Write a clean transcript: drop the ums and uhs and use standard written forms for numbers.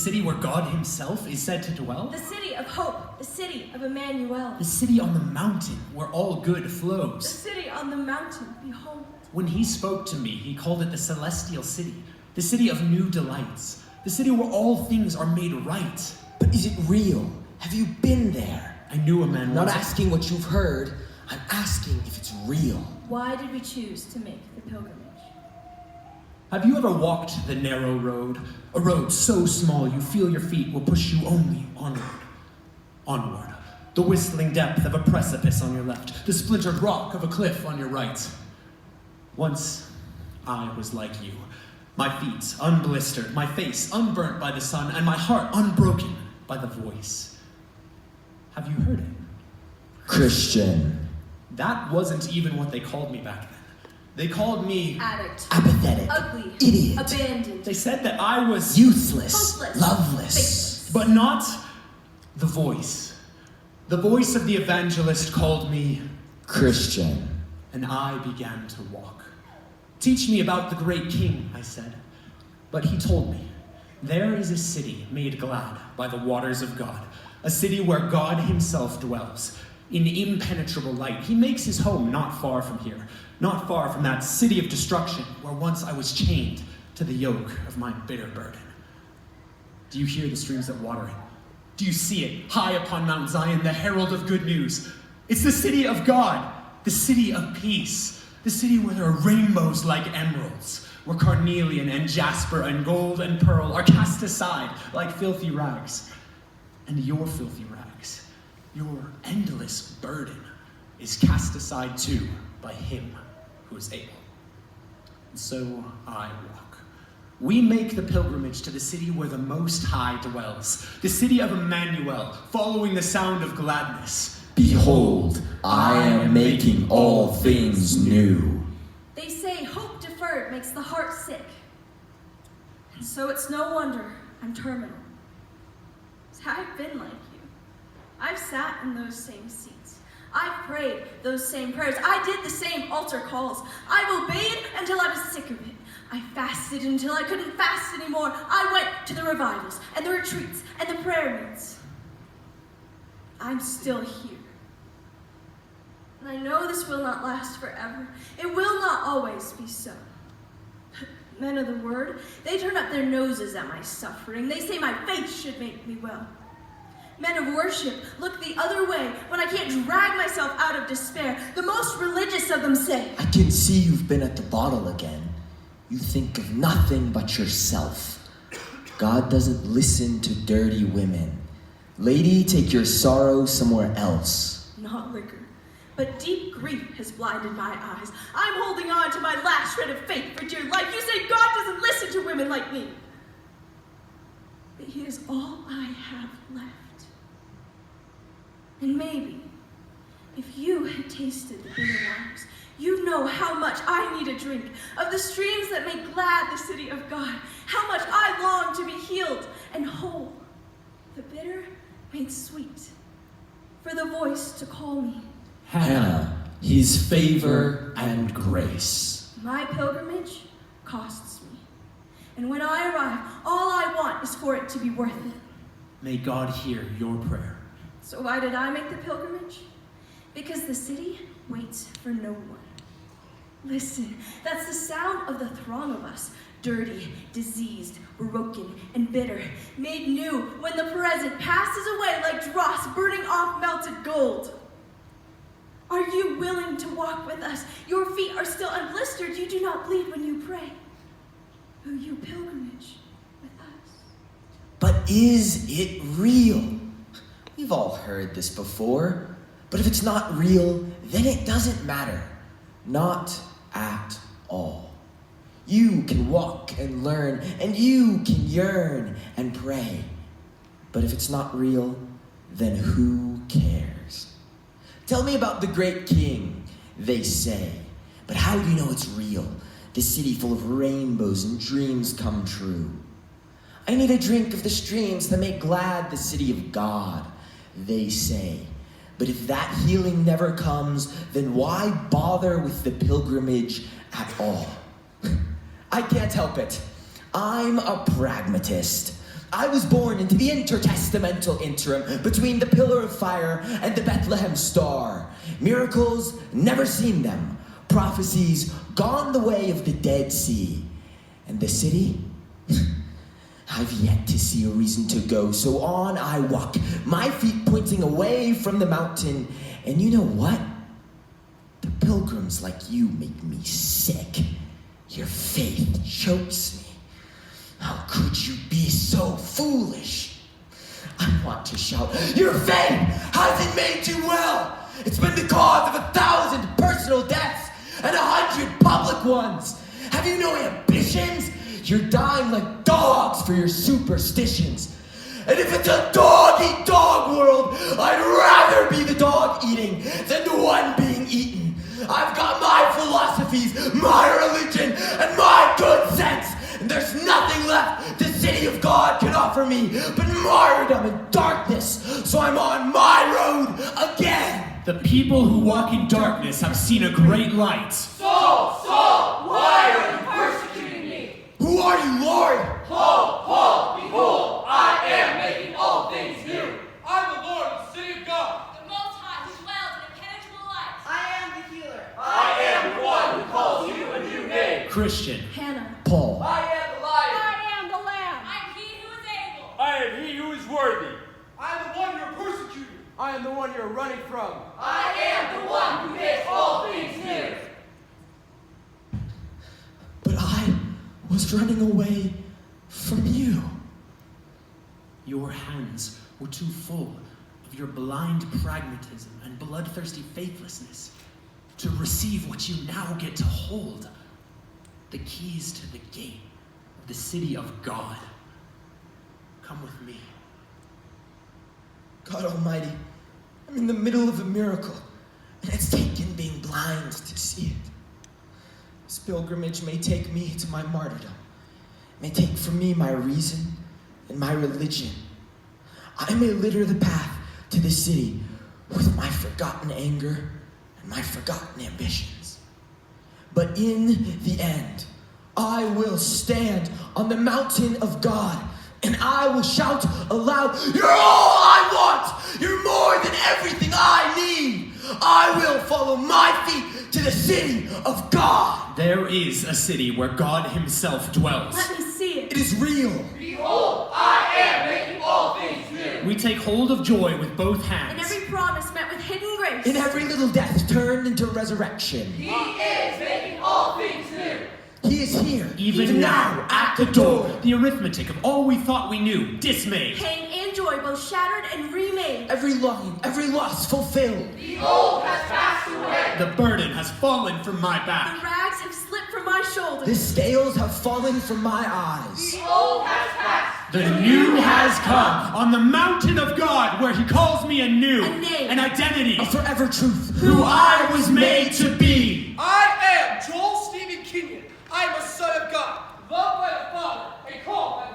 city where God himself is said to dwell? The city of hope, the city of Emmanuel. The city on the mountain where all good The flows. city on the mountain, behold. When he spoke to me, he called it the celestial city, the city of new delights, the city where all things are made right. But is it real? Have you been there? I knew a man Not once. asking what you've heard, I'm asking if it's real. Why did we choose to make the pilgrimage? Have you ever walked the narrow road? A road so small you feel your feet will push you only onward. Onward. The whistling depth of a precipice on your left, the splintered rock of a cliff on your right. Once, I was like you. My feet unblistered, my face unburnt by the sun, and my heart unbroken by the voice. Have you heard it? Christian. That wasn't even what they called me back then. They called me... Addict. Apathetic. Ugly. Idiot. Abandoned. They said that I was... Useless. Hopeless. Loveless. Faithless. But not the voice. The voice of the evangelist called me, Christian. and I began to walk. Teach me about the great king, I said. But he told me, there is a city made glad by the waters of God, a city where God himself dwells. In impenetrable light, he makes his home not far from here, not far from that city of destruction where once I was chained to the yoke of my bitter burden. Do you hear the streams that water it? Do you see it, high upon Mount Zion, the herald of good news? It's the city of God, the city of peace, the city where there are rainbows like emeralds, where carnelian and jasper and gold and pearl are cast aside like filthy rags. And your filthy rags, your endless burden, is cast aside too by him who is able. And so I walk. We make the pilgrimage to the city where the Most High dwells, the city of Emmanuel, following the sound of gladness. Behold, I am making all things new. They say hope deferred makes the heart sick. And so it's no wonder I'm terminal. 'Cause I've been like you. I've sat in those same seats. I've prayed those same prayers. I did the same altar calls. I've obeyed until I was sick of it. I fasted until I couldn't fast anymore. I went to the revivals and the retreats and the prayer meets. I'm still here. And I know this will not last forever. It will not always be so. Men of the word, they turn up their noses at my suffering. They say my faith should make me well. Men of worship look the other way when I can't drag myself out of despair. The most religious of them say, I can see you've been at the bottle again. You think of nothing but yourself. God doesn't listen to dirty women. Lady, take your sorrow somewhere else. not liquor, but deep grief has blinded my eyes. I'm holding on to my last shred of faith for dear life. You say God doesn't listen to women like me. But he is all I have left. And maybe, if you had tasted the bitter waters, you'd know how much I need a drink of the streams that make glad the city of God, how much I long to be healed and whole. The bitter made sweet, for the voice to call me. Hannah, his favor and grace. My pilgrimage costs me. And when I arrive, all I want is for it to be worth it. May God hear your prayer. So why did I make the pilgrimage? Because the city waits for no one. Listen, that's the sound of the throng of us, dirty, diseased, broken, and bitter, made new when the present passes away like dross burning off melted gold. Are you willing to walk with us? Your feet are still unblistered. You do not bleed when you pray. Will you pilgrimage with us? But is it real? We've all heard this before, but if it's not real, then it doesn't matter. Not at all. You can walk and learn, and you can yearn and pray. But if it's not real, then who cares? Tell me about the great king, they say. But how do you know it's real? The city full of rainbows and dreams come true. I need a drink of the streams that make glad the city of God, they say. But if that healing never comes, then why bother with the pilgrimage at all? I can't help it. I'm a pragmatist. I was born into the intertestamental interim between the pillar of fire and the Bethlehem star. Miracles, never seen them. Prophecies, gone the way of the Dead Sea. And the city? I've yet to see a reason to go, so on I walk, my feet pointing away from the mountain. And you know what? The pilgrims like you make me sick. Your faith chokes me. How could you be so foolish? I want to shout, your faith hasn't made you well. It's been the cause of 1,000 personal deaths and 100 public ones. Have you no ambitions? You're dying like dogs for your superstitions. And if it's a dog-eat-dog world, I'd rather be the dog eating than the one being eaten. I've got my philosophies, my religion, and my good sense. And there's nothing left the city of God can offer me but martyrdom and darkness. So I'm on my road again. The people who walk in darkness have seen a great light. Saul, Saul, why are you persecuting me? Who are you, Lord? Paul, behold, I am making all things new. I'm the Lord of the city of God. The Most High who dwells in impenetrable light. I am the healer. I am the one who calls you a new name. Christian. Hannah. Paul. I am the lion. I am the lamb. I am he who is able. I am he who is worthy. I am the one you're persecuting. I am the one you're running from. I am the one who makes all things new. But I was running away from you. Your hands were too full of your blind pragmatism and bloodthirsty faithlessness to receive what you now get to hold. The keys to the gate of the city of God. Come with me. God Almighty, I'm in the middle of a miracle, and it's taken being blind to see it. This pilgrimage may take me to my martyrdom, may take from me my reason and my religion. I may litter the path to the city with my forgotten anger and my forgotten ambitions. But in the end, I will stand on the mountain of God, and I will shout aloud, you're all I want! You're more than everything I need! I will follow my feet to the city of God! There is a city where God himself dwells. Let me see it. It is real. Behold, I am making all things new. We take hold of joy with both And hands. every promise met with hidden grace. In every little death turned into resurrection. He is making all things new. He is here, Even now, at the door, the arithmetic of all we thought we knew, dismayed. Pain and joy both shattered and remade. Every longing, every loss fulfilled. The old has passed away. The burden has fallen from my The back. rags have slipped from my shoulders. The scales have fallen from my eyes. The old has passed. The new has come on the mountain of God where he calls me anew, A name. an identity, A forever truth. who I was made to be. I